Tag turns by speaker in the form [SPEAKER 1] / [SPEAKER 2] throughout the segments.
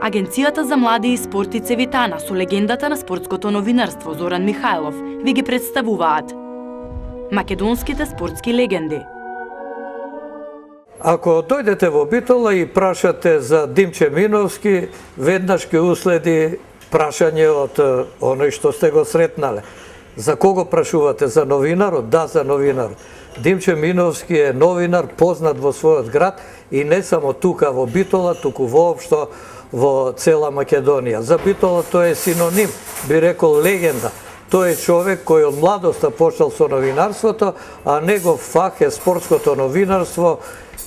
[SPEAKER 1] Агенцијата за млади и спорт и Цевитана со легендата на спортското новинарство Зоран Михајлов ви ги представуваат македонските спортски легенди.
[SPEAKER 2] Ако дојдете во Битола и прашате за Димче Миновски, веднаш ќе уследи прашање од оној што сте го сретнале. За кого прашувате? За новинарот? Да, за новинарот. Димче Миновски е новинар, познат во својот град и не само тука во Битола, туку воопшто во цела Македонија. За Битола тој е синоним, би рекол легенда. Тој е човек кој од младоста почнал со новинарството, а негов фах е спортското новинарство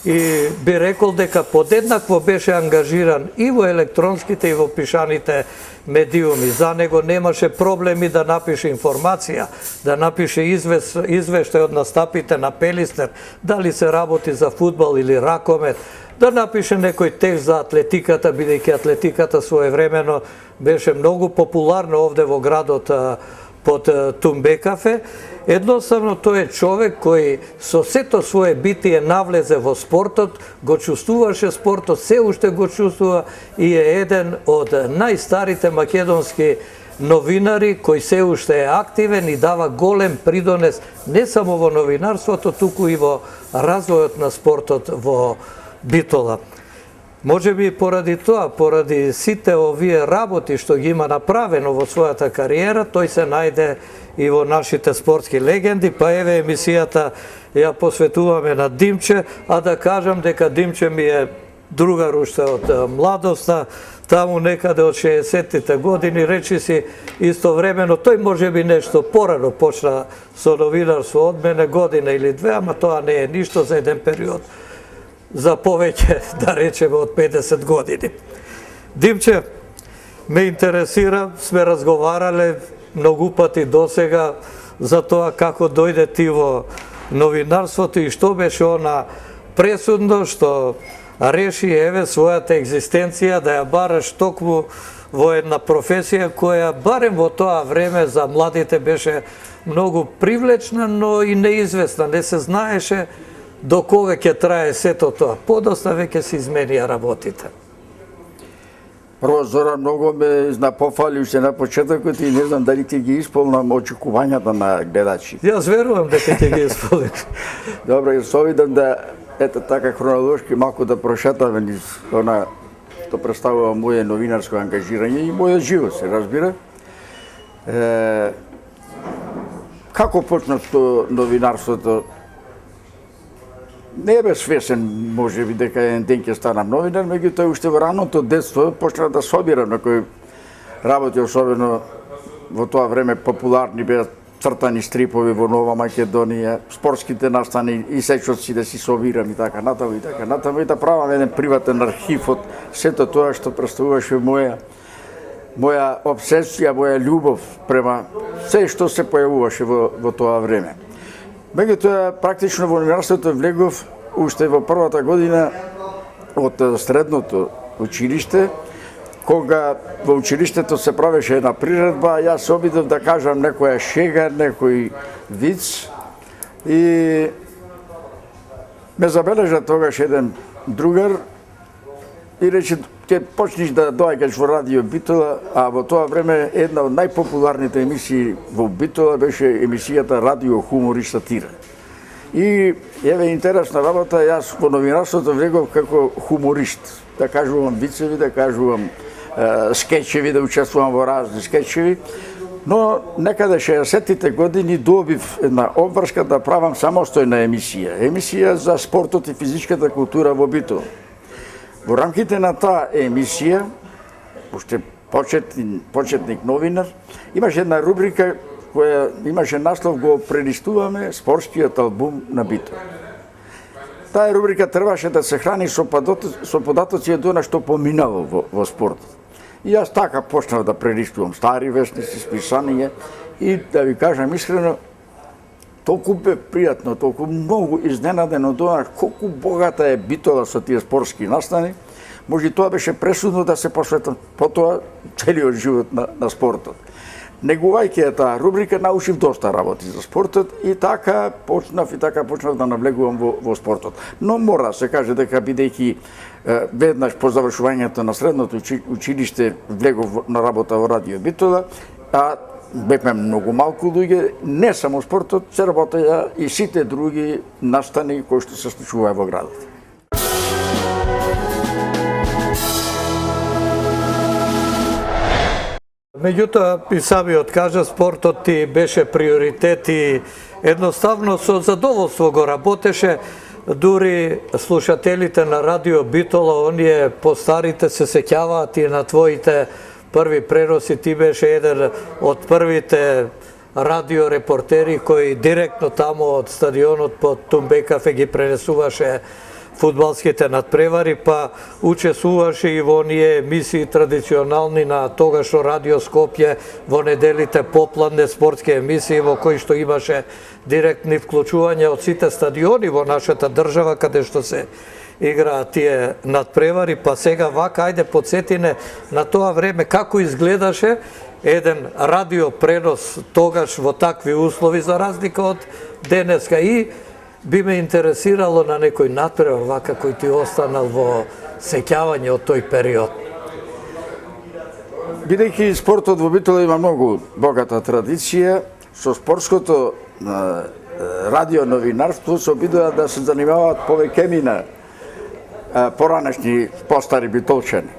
[SPEAKER 2] и би рекол дека подеднакво беше ангажиран и во електронските и во пишаните медиуми. За него немаше проблеми да напише информација, да напише извештај од настапите на Пелистер, дали се работи за фудбал или ракомет, да напише некој текст за атлетиката, бидејќи атлетиката своевремено беше многу популарна овде во градот под Тумбекафе. Едноставно тој е човек кој со сето свое битие навлезе во спортот, го чувствуваше спортот, се уште го чувствува и е еден од најстарите македонски новинари кој се уште е активен и дава голем придонес не само во новинарството, туку и во развојот на спортот во Битола. Може би поради тоа, поради сите овие работи што ги има направено во својата кариера, тој се најде и во нашите спортски легенди, па еве емисијата ја посветуваме на Димче, а да кажам дека Димче ми е другар уште од младоста, таму некаде од 60-тите години, речи си истовремено, тој може би нешто порано почна со новинарство од мене, година или две, ама тоа не е ништо за еден период. За повеќе, да речеме, од 50 години. Димче, ме интересира, сме разговарале многу пати досега за тоа како дојде ти во новинарството и што беше она пресудно што реши еве својата екзистенција да ја бараш токму во една професија која барем во тоа време за младите беше многу привлечна, но и неизвестна, не се знаеше до кога ќе трае сето тоа. Подоста веќе се изменија работите.
[SPEAKER 3] Прво, Зоран, многу ме пофали уште на почетокот и не знам дали ќе ги исполнам очекувањата на гледачите.
[SPEAKER 2] Јас верувам дека ќе ги исполниш.
[SPEAKER 3] Добро, јас се обидам да, ето така хронолошки, малку да прошетаме низ она што представува моје новинарско ангажирање и мојот живот, се разбира. Како почна со новинарството? Не бе свесен, може би, дека еден ден ќе станам новинар, меѓутоа уште во раното детство почна да собирам некои работи, особено во тоа време популарни беа цртани стрипови во Нова Македонија, спортските настани и сечоци да си собирам и така натаму и да правам еден приватен архив од сето тоа што представуваше моја обсесија, моја љубов према се што се појавуваше во тоа време. Меѓутоа, практично во новинарството влегов уште во првата година од средното училиште, кога во училиштето се правеше една приредба, јас се обидов да кажам некоја шега, некој виц и ме забележа тогаш еден другар и рече ќе почнеш да доаѓаш во Радио Битола, а во тоа време една од најпопуларните емисии во Битола беше емисијата Радио Хумор и Сатира. И еве интересна работа, јас во новинарството влегов како хуморист, да кажувам вицеви, да кажувам скечеви, да учествувам во разни скечеви, но некаде 60-тите години добив една обврска да правам самостојна емисија за спортот и физичката култура во Битола. Во рамките на таа емисија, уште почетник новинар, имаше една рубрика која имаше наслов "Го прелистуваме спортскиот албум на Битола". Таа рубрика требаше да се храни со податоци од она што поминало во спортот. И јас така почнав да прелистувам стари вестници, списанија и да ви кажам искрено, толку бе пријатно, толку многу изненаден од тоа колку богата е Битола со тие спортски настани. Може тоа беше пресудно да се посветам потоа целиот живот на спортот. Негувајќи ја таа рубрика, научив доста работи за спортот и така почнав да навлегувам во спортот. Но мора да се каже дека бидејќи Веднаш по завршувањето на средното училиште влегов на работа во Радио Битола, а бевме многу малку луѓе, не само спортот, се работеја и сите други настани кои што се случуваа во градот.
[SPEAKER 2] Меѓутоа, и самиот кажа, спортот ти беше приоритет и едноставно со задоволство го работеше. Дури слушателите на Радио Битола, оние постарите се сеќаваат и на твоите први преноси. Ти беше еден од првите радиорепортери кои директно таму од стадионот под Тумбекафе ги пренесуваше фудбалските надпревари, па учествуваше и во оние емисии традиционални на тогашно Радио Скопје во неделите, попладне спортски емисии во кои што имаше директни вклучувања од сите стадиони во нашата држава каде што се играат тие надпревари. Па сега вака, ајде подсетине на тоа време како изгледаше еден радио пренос тогаш во такви услови за разлика од денеска, и би ме интересирало на некој надпревар вака кој ти останал во сеќавање од тој период.
[SPEAKER 3] Бидејќи спортот во Битола има многу богата традиција, со спортското радио новинарство се обидува да се занимаваат повеќе на поранешни постари битолчани.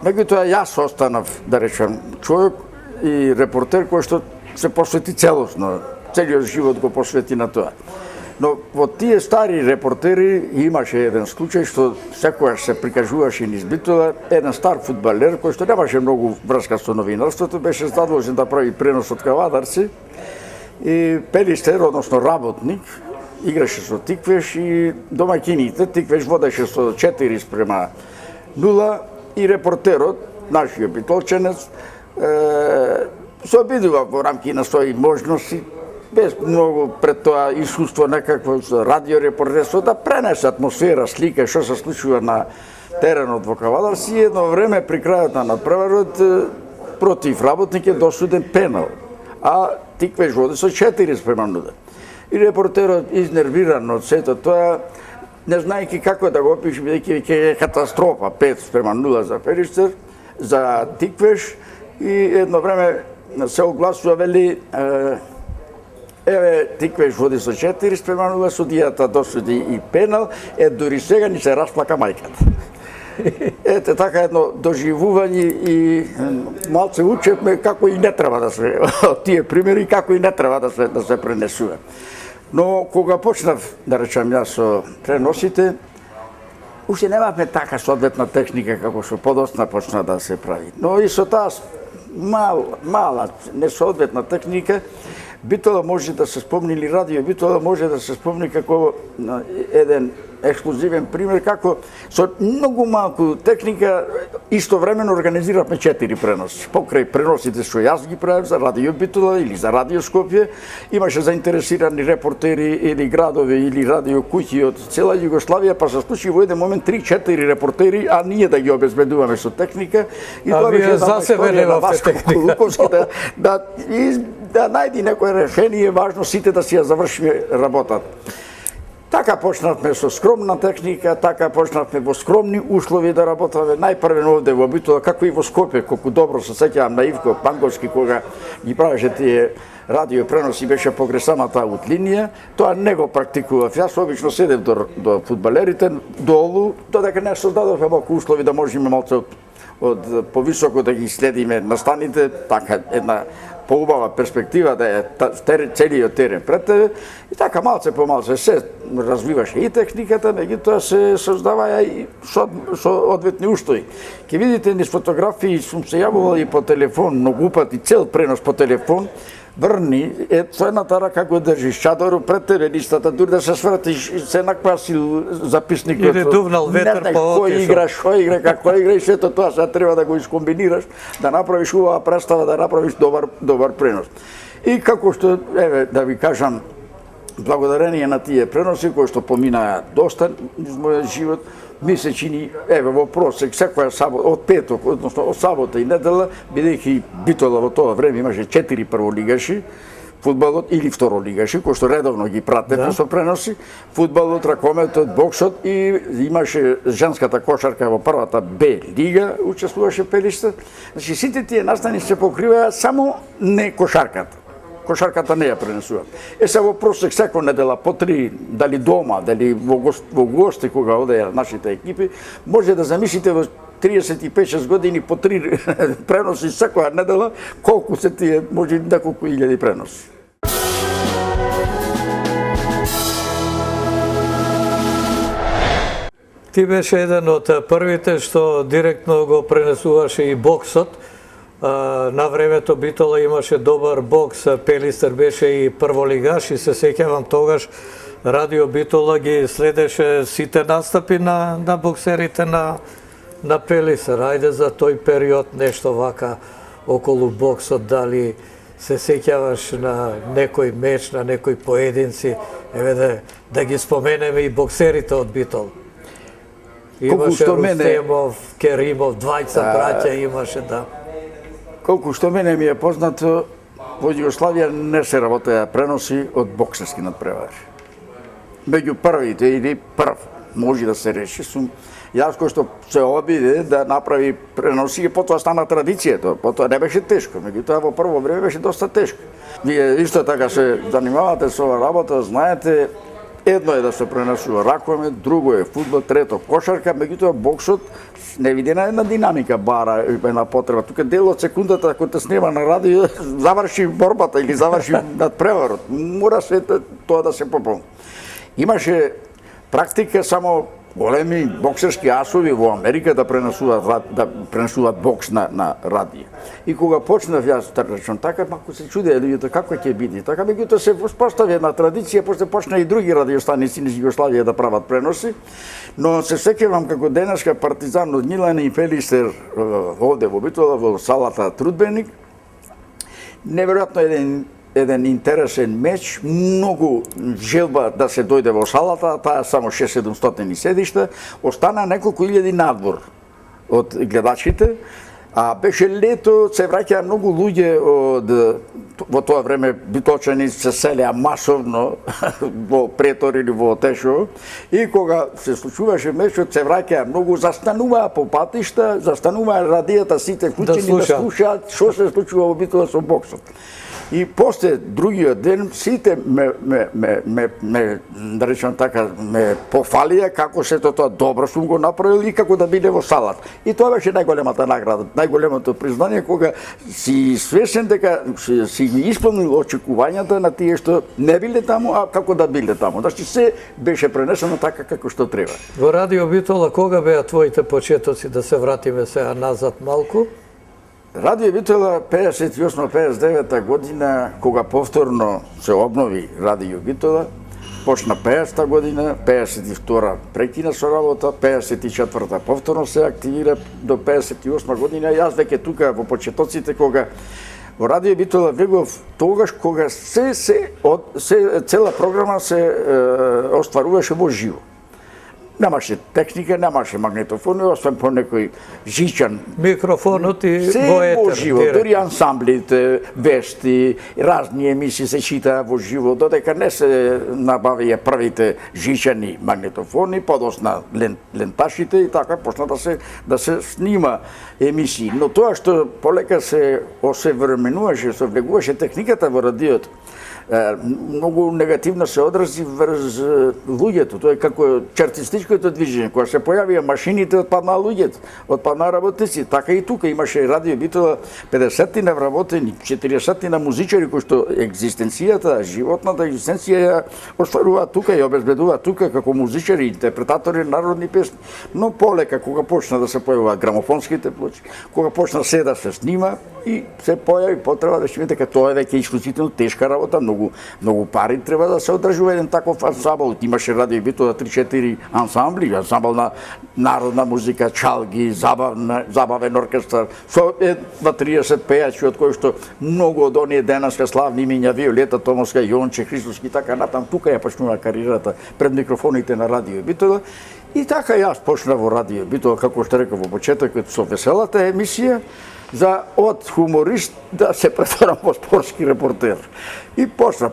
[SPEAKER 3] Меѓутоа јас останав, да речем, човек и репортер кој што се посвети целосно, целиот живот го посвети на тоа. Но во тие стари репортери имаше еден случај што секојаш се прикажуваше низ Битола, еден стар фудбалер кој што немаше многу врска со новинарството, беше задолжен да прави пренос од Кавадарци и пелистер, односно работник, играше со Тиквеш и домаќините. Тиквеш водеше со 4:0 и репортерот, нашиот битолченец, се обидува во рамки на своји можности, без многу пред тоа искуство некакво со радиорепортерство, да пренесе атмосфера, слика, што се случува на теренот во Кавадарци. Едно време при крајот на надпреварот против работник е досуден пенал, а Тиквеш води со 4:0. И репортерот изнервиран од сето тоа, не знаејќи како да го опише, бидејќи е катастрофа, 5:0 за Перистер, за Тиквеш, и едно време се огласува, вели, еве Тиквеш води со 4:0, судијата досуди и пенал, дури сега ни се расплака мајката. Ете така едно доживување и малце учевме како и не треба да се од тие примери, како и не треба да се пренесува. Но кога почнав, да речам јас, со преносите, уште немавме така соодветна техника како што подоцна почна да се прави. Но и со таа мала несоодветна техника, Битола може да се спомни, или Радио Битола може да се спомни како еден ексклузивен пример, како со многу малку техника истовремено организиравме 4 преноси. Покрај преносите што јас ги правев за Радио Битола или за Радио Скопје, имаше заинтересирани репортери или градови или радио куќи од цела Југославија, па се случи во еден момент 3-4 репортери, а ние да ги обезбедуваме со техника. И
[SPEAKER 2] тоа беше една историја на Васко Кулуковски
[SPEAKER 3] да најди некое решение, важно сите да си ја завршиме работата. Така почнавме со скромна техника, така почнавме во скромни услови да работаме. Најпрвен овде во Битола, како и во Скопје, колку добро се сеќавам на Ивко Панговски, кога ги правеше тие радиопреноси, беше погресаната аутлинија, тоа не го практикував. Јас обично седев до фудбалерите, долу, додека не создадовме малку услови да можеме малце од повисоко да ги следиме настаните, така една поубава перспектива да е целиот терен пред тебе, и така малце по малце се развиваше и техниката, меѓутоа се создаваја и со одветни устои. Ке видите низ фотографии, сум се јавувал и по телефон, многу пати, цел пренос по телефон, врни, со едната рака го држиш чадорот пред тебе, листата, дури да се свртиш, се наквасил записникот.
[SPEAKER 2] Или дувнал ветер по
[SPEAKER 3] кој игра, како игра, и сето тоа се треба да го искомбинираш, да направиш убава представа, да направиш добар пренос. И како што, еве, да ви кажам, благодарение на тие преноси, кои што поминаа доста низ мојот живот, ми се чини, еве, во просек, секоја сабота, од петок, односно од сабота и недела, бидејќи Битола во тоа време имаше 4 прволигаши, фудбалот или второлигаши, кои што редовно ги пратевме со преноси, фудбалот, ракометот, боксот и имаше женската кошарка во првата Б лига, учествуваше Пелиште. Значи сите тие настани се покриваа само не кошарката. Кошарката не ја пренесуваат. Се во просек секој недела по 3, дали дома, дали во гости кога одеја нашите екипи, може да замислите во 35-6 години по 3 преноси секоја недела, колку се тие, може неколку илјади преноси.
[SPEAKER 2] Ти беше еден од првите што директно го пренесуваше и боксот. На времето Битола имаше добар бокс, Пелистер беше и прволигаш и се сеќавам тогаш Радио Битола ги следеше сите настапи на боксерите на Пелистер. Ајде за тој период нешто вака околу боксот, дали се сеќаваш на некој меч, на некои поединци, еве да ги споменеме и боксерите од Битола. Имаше Рустемов, Керимов, двајца браќа имаше, да.
[SPEAKER 3] Колку што мене ми е познато, во Југославија не се работеа преноси од боксерски надпревари. Меѓу првите или прв може да се реши, јас кој што се обиде да направи преноси, потоа стана традицијата, потоа не беше тешко, меѓутоа во прво време беше доста тешко. Вие исто така се занимавате со ова работа, знаете, едно е да се пренесува ракомет, друго е фудбал, трето кошарка, меѓутоа боксот невидена една динамика бара, една потреба. Тука дел од секундата, ако те снима на радио, заврши борбата или заврши надпреварот. Мора се тоа да се пополни. Имаше практика само големи боксерски асови во Америка да пренесуваат бокс на радио. И кога почнав јас да речам така, малку се чудеа луѓето како ќе биде. Така меѓутоа се воспостави една традиција, после почна и други радиостаници низ Југославија да прават преноси. Но се сеќавам како денеска Партизан од Њилане и Пелистер овде во Битола во салата Трудбеник. Неверојатно еден интересен меч, многу желба да се дојде во салата, таа само 6-700 седишта, остана неколку илјади надвор од гледачите, а беше лето, се враќаа многу луѓе во тоа време битолчани се селеа масовно во Претор или во Тешово, и кога се случуваше мечот, се враќаа многу, застануваа по патишта, застануваа радијата сите вклучени да слушаат што се случува во Битола со боксот. И после другиот ден сите да речам така, ме пофалија како се тоа добро сум го направил и како да биде во салат. И тоа беше најголемата награда, најголемото признание кога си свесен дека си ги исполнил очекувањата на тие што не биле таму, а како да биле таму. Значи се беше пренесено така како што треба.
[SPEAKER 2] Во Радио Битола кога беа твоите почетоци, да се вратиме сега назад малку?
[SPEAKER 3] Радио Битола 58-59 година, кога повторно се обнови Радио Битола, почна 50-та година, 52-та прекина со работа, 54-та повторно се активира до 58 година. Јас веќе тука во почетоците кога во Радио Битола бегов тогаш кога цела програма се остваруваше во живо. Немаше техника, немаше магнетофони, освен по некој жичан.
[SPEAKER 2] Микрофонот и во етер.
[SPEAKER 3] Во живо, дури ансамблите, вести, разни емисии се читаа во живо, додека не се набавија првите жичани магнетофони, подосна ленташите и така почна да се снима емисии. Но тоа што полека се осовременуваше, се влегуваше техниката во радиото, многу негативно се одрази врз луѓето. Тоа е како чертистичкото движење. Кога се појавија машините, отпаднаа луѓето, отпаднаа работници. Така и тука имаше Радио Битола 50-ти вработени, 40-ти музичари кои што екзистенцијата, животната екзистенција ја остваруваат тука и обезбедуваат тука како музичари, интерпретатори народни песни. Но полека кога почна да се појавуваат грамофонските плочи, кога почна се да се снима и се појави потреба да се дека тоа е веќе исклучително тешка работа, многу пари треба да се одржува еден таков ансамбл. Имаше Радио Битола 3-4 ансамбли, ансамбл на народна музика, чалги, забавен оркестар, со 30 пејачи, од кои што многу од оние денеска славни имиња, Виолета Томовска, Јонче Христоски, така натам, тука ја почнува кариерата пред микрофоните на Радио Битола. И така јас почнав во Радио Битола, како што реков во почетокот, со веселата емисија, за од хуморист да се претворам во спортски репортер. И почна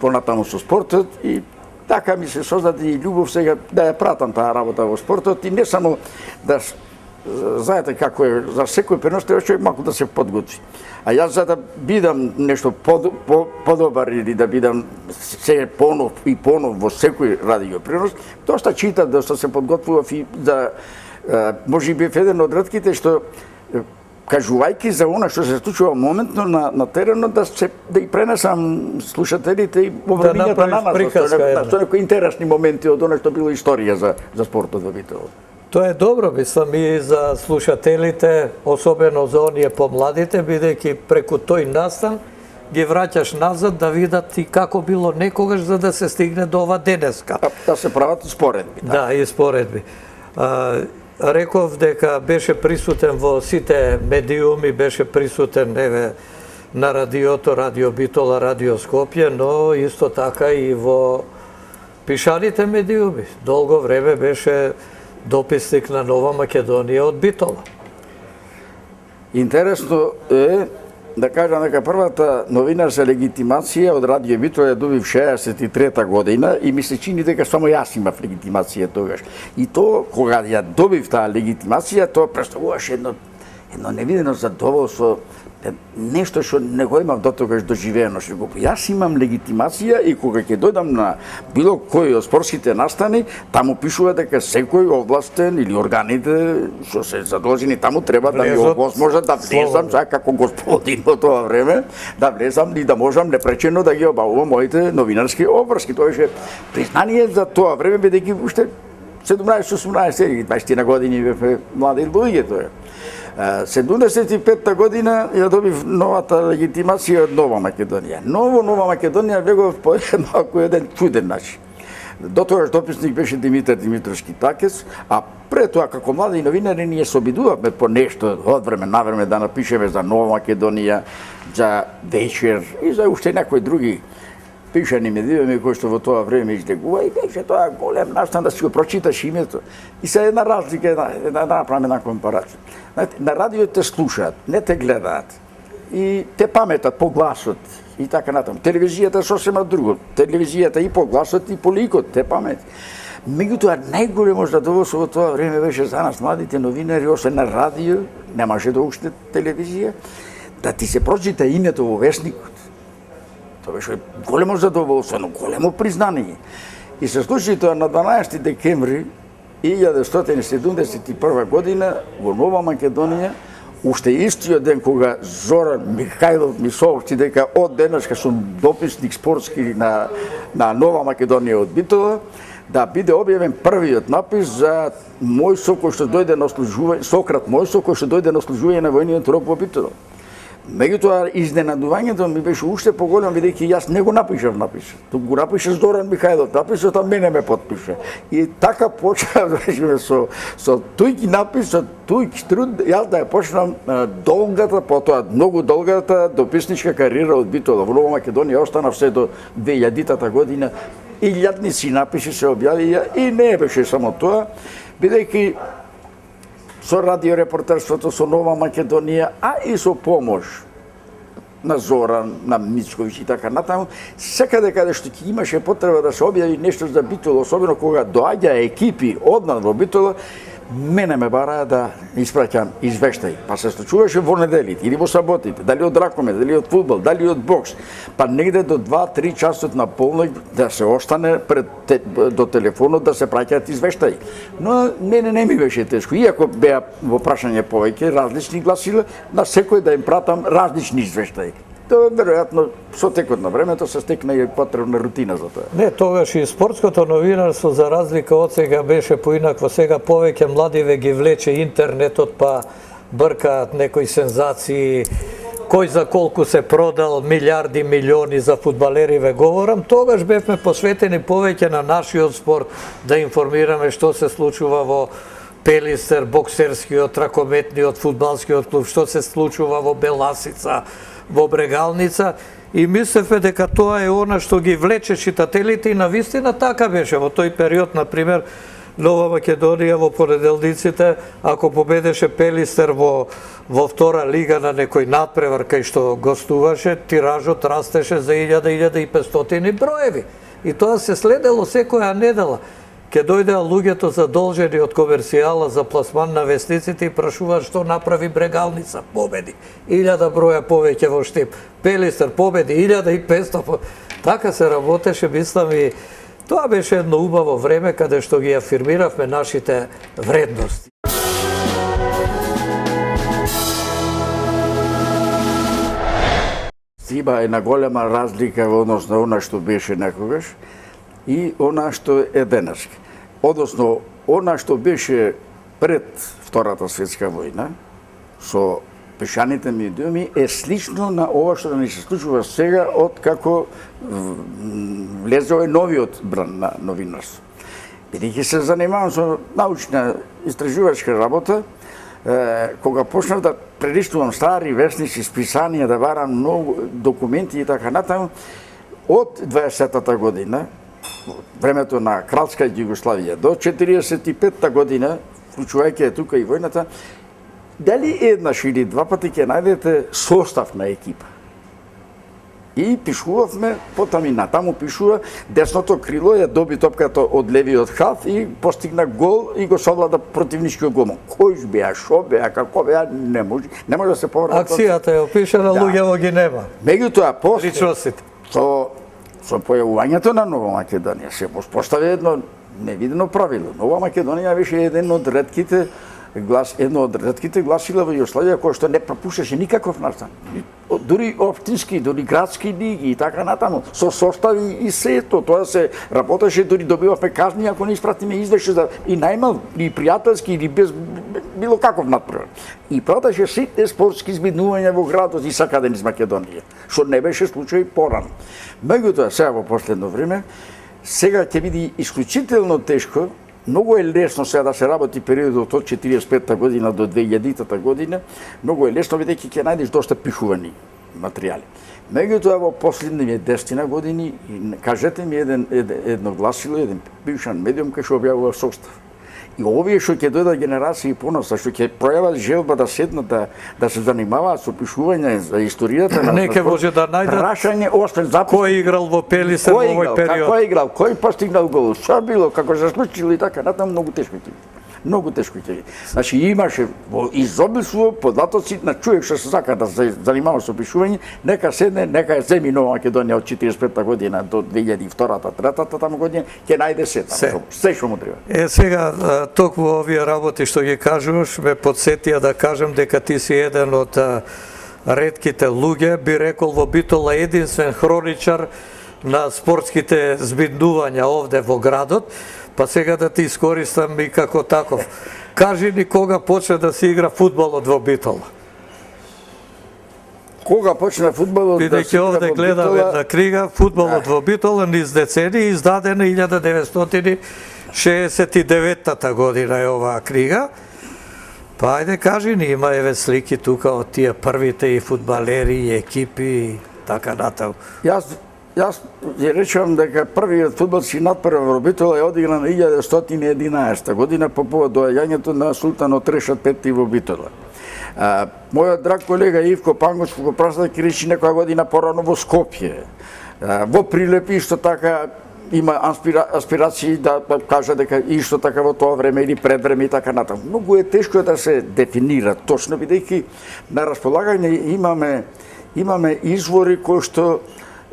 [SPEAKER 3] понатаму со спортот и така ми се создаде и љубов сега да ја пратам таа работа во спортот и не само да знаете како е, за секој пренос треба човек малку да се подготви. А јас за да бидам нешто подобар или да бидам се понов и понов во секој радио пренос, доста читав, доста се подготвував и да може би еден од ретките што кажувајќи за она што се случува моментно на теренот да и пренесам слушателите и обрнењето на нас со некои интересни моменти од она што било историја за спортот во Битола.
[SPEAKER 2] Тоа е добро, мислам, и за слушателите, особено за оние помладите, бидејќи преку тој настан ги враќаш назад да видат и како било некогаш за да се стигне до ова денеска.
[SPEAKER 3] Да се прават споредби.
[SPEAKER 2] Да, и споредби. Реков дека беше присутен во сите медиуми, беше присутен на радиото, Радио Битола, Радио Скопје, но исто така и во пишаните медиуми. Долго време беше дописник на Нова Македонија од Битола.
[SPEAKER 3] Интересно е да кажам дека првата новинарска легитимација од Радио Битола ја добив 63-та година и ми се чини дека само јас имав легитимација тогаш. И тоа, кога ја добив таа легитимација, тоа представуваше едно невидено задоволство, нешто што не го имав дотогаш доживеено. Јас имам легитимација и кога ќе дојдам на било кој од спортските настани, таму пишува дека секој областен или органите што се задолжени таму треба да ми овозможат да влезам, како господин во тоа време, да влезам и да можам непречено да ги обавувам моите новинарски обврски. Тоа беше признание за тоа време, бидејќи уште 17-18, 20 години бевме млади луѓе тоа. 75-та година ја добив новата легитимација од Нова Македонија. Нова Македонија влегов по малку еден чуден начин. Дотогаш дописник беше Димитар Димитровски Такес, а пред тоа како млади новинари ние се обидувавме по нешто од време на време да напишеме за Нова Македонија, за Вечер и за уште некои други пишани медиуми кои што во тоа време излегува и беше тоа голем настан да си го прочиташ името. И се една разлика, да направиме една компарација. На радио те слушаат, не те гледаат. И те паметат по гласот и така натаму. Телевизијата сосема друго. Телевизијата и по гласот и по ликот те памет. Меѓутоа најголемо задоволство во тоа време беше за нас младите новинари, освен на радио, немаше да уште телевизија, да ти се прочита името во весникот. Тоа беше големо задоволство, но големо признание. И се случи тоа на 12 декември 1971 година во Нова Македонија, уште истиот ден кога Зоран Михајлов ми соопшти дека од денеска сум дописник спортски на Нова Македонија од Битола, да биде објавен првиот напис за Мојсо кој што дојде на служување, Сократ Мојсо кој што дојде на служување на војниот рок во Битола. Меѓутоа, изненадувањето ми беше уште поголемо, бидејќи јас не го напишав написот. Туку го напише Зоран Михајлов, написот, а мене ме подпише. И така почнав со тој напис, со тој труд, јас да ја почнам долгата, потоа многу долгата дописничка кариера од Битола. Во Нова Македонија останав се до 2000-та година. Илјадници написи се објавија и не беше само тоа, бидејќи со радиорепортерството со Нова Македонија, а и со помош на Зоран, на Мицковиќ и така натаму, секаде каде што ќе имаше потреба да се објави нешто за Битола, особено кога доаѓа екипи однад во Битола, мене ме бараа да испраќам извештај. Па се случуваше во неделите или во саботите, дали од ракомет, дали од фудбал, дали од бокс, па негде до 2-3 часот на полноќ да се остане до телефонот да се праќаат извештаи. Но мене не ми беше тешко, иако беа во прашање повеќе различни гласила, на секој да им пратам различни извештаи. Тоа веројатно со текот на времето се стекна и потребна рутина за тоа.
[SPEAKER 2] Не, тогаш и спортското новинарство за разлика од сега беше поинакво. Сега повеќе младиве ги влече интернетот, па бркаат некои сензации, кој за колку се продал, милиарди, милиони за фудбалериве говорам. Тогаш бевме посветени повеќе на нашиот спорт, да информираме што се случува во Пелистер, боксерскиот, ракометниот, фудбалскиот клуб, што се случува во Беласица, во Брегалница, и мислевме дека тоа е она што ги влече читателите и навистина така беше. Во тој период, например, Нова Македонија во понеделниците, ако победеше Пелистер во втора лига на некој надпревар кај што гостуваше, тиражот растеше за 1000-1500 броеви. И тоа се следело секоја недела. Ке дојдеа луѓето задолжени од комерцијала за пласман на вестниците и прашуваат што направи Брегалница, победи 1000 броја повеќе во Штип. Пелистер победи 1500. Така се работеше, мислам, и тоа беше едно убаво време каде што ги афирмиравме нашите вредности.
[SPEAKER 3] Има една голема разлика во однос на она што беше некогаш и она што е денес. Односно, она што беше пред Втората светска војна, со пешаните медиуми, е слично на ова што ни се случува сега од како влезе овој новиот бран на новинарство. Бидејќи се занимавам со научна истражувачка работа, кога почнав да прелистувам стари вестници, списанија, да барам многу документи и така натаму, од 20-та година, времето на кралска Југославија, до 45-та година, вклучувајќи тука и војната, дали еднаш или два пати ќе најдете состав на екипа. И пишувавме, потам и натаму пишува, десното крило ја доби топката од левиот халф и постигна гол и го совлада противничкиот голман. Кој беа, шо беа, како беа, не може да се поврати.
[SPEAKER 2] Акцијата е опишана, луѓето ги нема.
[SPEAKER 3] Меѓутоа, после
[SPEAKER 2] Личностите.
[SPEAKER 3] со појавувањето на Нова Македонија се постави едно невидено правило. Нова Македонија беше едно од ретките гласила во Југославија кој што не пропушташе никаков настан. Дури општински, дури градски лиги и така натаму, со состави и сето, тоа се работеше, дури добивавме казни ако не испратиме извеше и најмал, и пријателски, или без било каков надпревар. И пратеше сите спортски избиднувања во градот и сакаде низ Македонија, што не беше случај порано. Меѓутоа, сега во последно време, сега ќе биде исклучително тешко. Многу е лесно сега да се работи периодот од 45-та година до 2000-та година, многу е лесно бидејќи ќе најдеш доста пишувани материјали. Меѓутоа во последниве 10 години, кажете ми едно гласило, еден бившан медиум кој што објавува состав. И овие што ќе дојдат генерации поноса, што ќе пројават желба да седнат да се занимаваат со пишување за историјата на
[SPEAKER 2] Неке може да најдат
[SPEAKER 3] прашање освен запис.
[SPEAKER 2] Кој играл во Пелистер во овој период?
[SPEAKER 3] Кој играл, кој постигнал гол, што било, како се случило и така натаму, многу тешко ќе биде. Многу тешко ќе биде. Значи имаше во изобилство податоци на човек што се сака да се занимава со пишување, нека седне, нека ја земи Нова Македонија од 45-та година до 2002-та, 3-та таму година, ќе најде се што му треба.
[SPEAKER 2] Сега, токму овие работи што ги кажуваш, ме подсетија да кажам дека ти си еден од ретките луѓе, би рекол во Битола единствен хроничар на спортските збиднувања овде во градот, па сега да ти искористам и како таков. Кажи ни кога почна да се игра фудбалот во Битола?
[SPEAKER 3] Кога почна фудбалот да се
[SPEAKER 2] игра во Битола? Бидејќи овде гледам една книга, фудбалот во Битола низ децении, издадена 1969 година е оваа книга. Па ајде кажи ни, има еве слики тука од тие првите и фудбалери и екипи и така натаму.
[SPEAKER 3] Јас ја речувам дека првиот фудбалски надпревар во Битола е одигран 1911 година по повод доаѓањето на султанот Решат Пети во Битола. Мојот драг колега Ивко Пангош го праша дека речи некоја година порано во Скопје. Во Прилепи исто така има аспирации да кажа дека исто така во тоа време или пред време и така натаму. Многу е тешко да се дефинира точно, бидејќи на располагање имаме извори кои што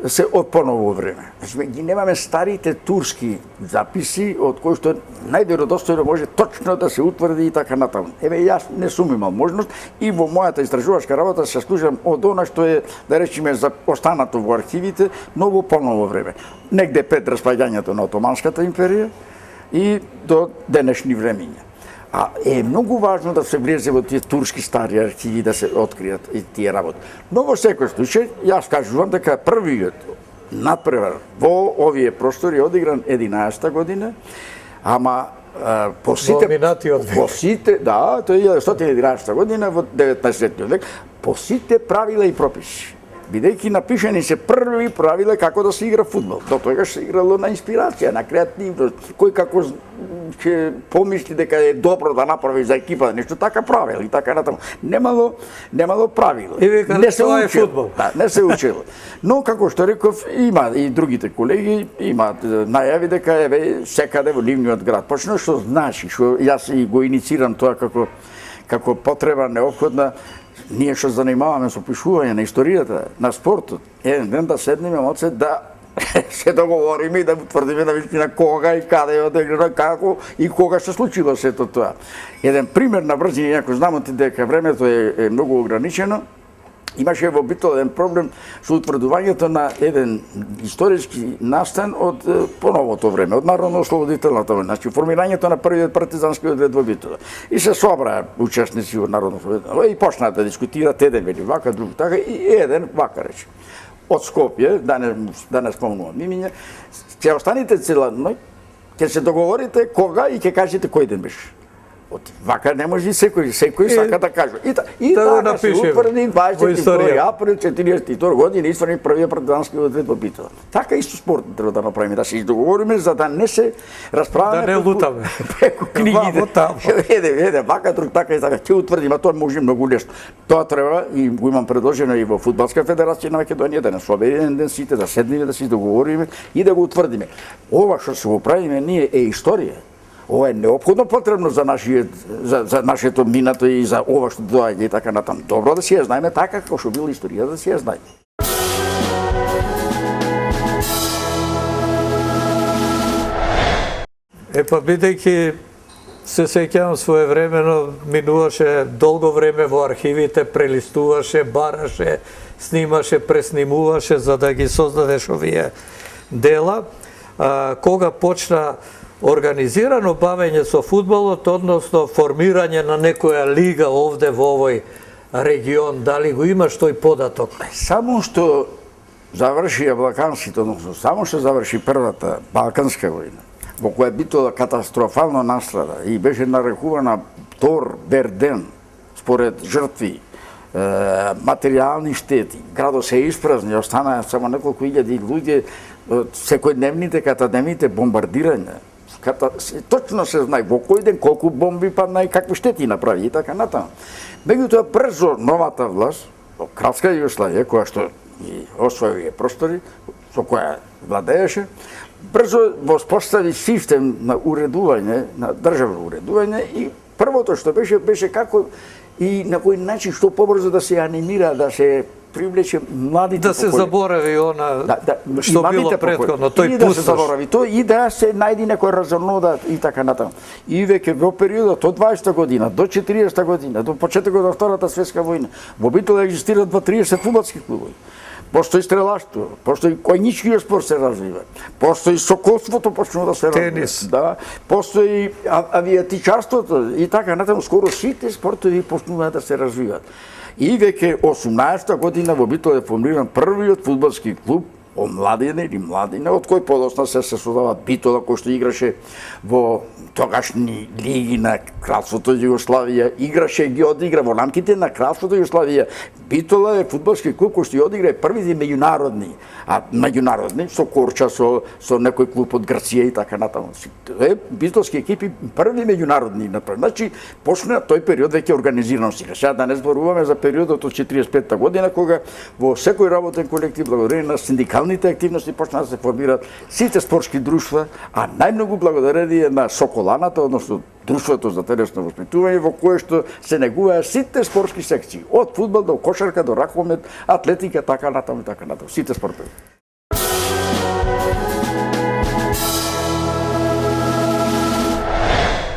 [SPEAKER 3] се од поново време. Значи, ги немаме старите турски записи, од кои што најверодостојно може точно да се утврди и така натаму. Еве, јас не сум имал можност и во мојата истражувачка работа се служам од она што е, да речеме, за останато во архивите, но во поново време. Негде пред распаѓањето на Отоманската империја и до денешни времиња. А е многу важно да се влезе во тие турски стари архиви да се откријат и тие работи. Но во секој случај, јас кажувам дека првиот надпревар во овие простори одигран 11-та година, ама по сите, да, тоа е 1911 година во 19 век, по сите правила и прописи. бидејќи напишани се први правила како да се игра фудбал. До тогаш се играло на инспирација, на креативност, кој како ќе помисли дека е добро да направи за екипа нешто, така правил и така натаму. Немало правила.
[SPEAKER 2] И вика,
[SPEAKER 3] не се
[SPEAKER 2] тоа е
[SPEAKER 3] учело.
[SPEAKER 2] фудбал.
[SPEAKER 3] Да, не се учело. Но како што реков, има и другите колеги имаат најави дека еве секаде во нивниот град почна, што значи, што јас и го инициирам тоа како потреба неопходна. Ние што занимаваме со пишување на историјата, на спортот, еден ден да седнеме моце да се договориме и да утврдиме на вистина кога и каде одегнено, како и кога се случило сето тоа. Еден пример на брзина, ако знаете дека времето е многу ограничено, имаше во Битола еден проблем со утврдувањето на еден историски настан од поновото време, од Народно-ослободителната војна, значи формирањето на првиот партизански одред во Битола. И се собраа учесници од Народно-ослободителната и почнаа да дискутираат, еден вели вака, друг така, и еден вака рече. Од Скопје, да не спомнувам имиња, ќе останете цела ноќ, ќе се договорите кога и ќе кажете кој ден беше. Вака не може секој сака да каже. И така се утврди 22 април 1942 година историја првиот партизански одред во Битола. Така исто спорт треба да направиме, да се издоговориме за да не се расправаме.
[SPEAKER 2] Да не лутаме.
[SPEAKER 3] Преку книгите. Еде, вака друг така и така. Ќе утврдиме, тоа може многу лесно. Тоа треба и го имам предложено и во Фудбалска федерација на Македонија да нас собере еден ден сите да седнеме, да се договориме и да го утврдиме. Ова што се го правиме ние е историја. Ова е неопходно потребно за нашето минато и за ова што доаѓа и така натаму. Добро да си ја знаеме така како што била историја, да си ја знаеме.
[SPEAKER 2] Епа, бидејќи се сеќавам своевремено, минуваше долго време во архивите, прелистуваше, бараше, снимаше, преснимуваше за да ги создадеш овие дела. Кога почна организирано бавење со фудбалот, односно формирање на некоја лига овде во овој регион, дали го имаш тој податок?
[SPEAKER 3] Само што завршија Балканските, односно само што заврши првата Балканска војна, во која Битола катастрофално настрада и беше нарекувана Тор Берден според жртви, материјални штети, градот се испразни, останаа само неколку илјади луѓе, секојдневните, катадневните бомбардирања. Точно се знае во кој ден колку бомби падна и какви штети направи и така натаму. Меѓутоа брзо новата власт, Кралска Југославија, која што и освои овие простори, со која владееше, брзо воспостави систем на уредување, на државно уредување и првото што беше како и на кој начин што побрзо да се анимира, да се привлече младите
[SPEAKER 2] да се заборави она што било претходно, тој
[SPEAKER 3] пустош. Да се заборави тоа и да се најди некој разонода и така натаму. И веќе во периодот од 20 година до 40 година, до почетокот на Втората светска војна, во Битола екзистираат 30 фудбалски клубови. Постои стрелаштво, постои коњичкиот спорт се развива, постои соколството почнува да се развива.
[SPEAKER 2] Тенис.
[SPEAKER 3] Да, постои авиатичарството и така натаму, скоро сите спортови почнуваат да се развиваат. И веќе 18-та година во Битола е формиран првиот фудбалски клуб омладина или младина, од кој подосна се создава Битола, кој што играше во тогашни лиги на Кралството Југославија, играше ги одигра во рамките на Кралството Југославија. Битола е фудбалски клуб кој што ги одигра првите меѓународни, меѓународни со Корча, со некој клуб од Грција и така натаму. Битолски екипи први меѓународни направи. Значи почна тој период веќе организирано сега. Сега да не зборуваме за периодот од 45-та година кога во секој работен колектив благодарение на синдикалните активности почна да се формираат сите спортски друштва, а најмногу благодарение на Соколаната, односно Друштвото за телесно воспитување, во кое што се негуваат сите спортски секции, од фудбал до кошарка до ракомет, атлетика, така натаму, сите спортови.